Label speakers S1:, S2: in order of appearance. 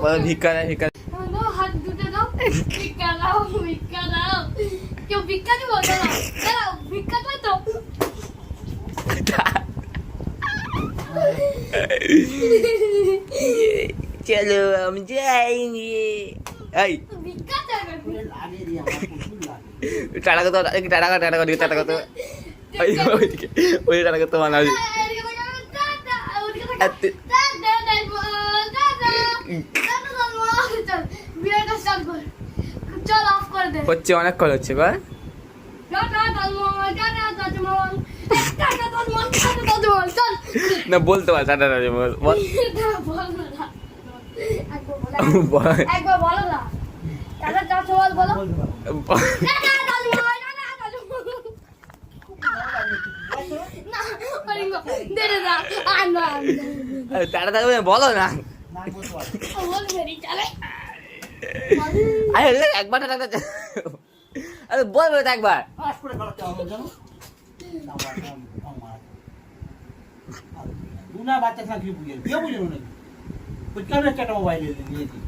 S1: বলো ভিক্ষা দেয় ভিক্ষা
S2: হাত দুটো দাও, ভিক্ষা দাও, ভিক্ষা দাও। কেউ ভিক্ষা দিব? দাঁড়াও, ভিক্ষা দাও তো।
S1: চলো हम जाएंगे এই
S2: ভিক্ষা চাইবে।
S1: টাটা কত টাটা কত টাটা কত টাটা কত ওই ওইদিকে ওই টাটা কত মানা হচ্ছে অনেকক্ষণ হচ্ছে বা না বলতে পার টাটা টাটা বল
S2: একবার বলো না, টাটা চাচু বলো।
S1: টাটা থাকবে বলো না আরে একবার টাটা আরে বলবে তো একবার
S3: বাচ্চা থাকলে বুঝে কেউ বুঝলো নাকি ওই কেন একটা মোবাইল নিয়েছি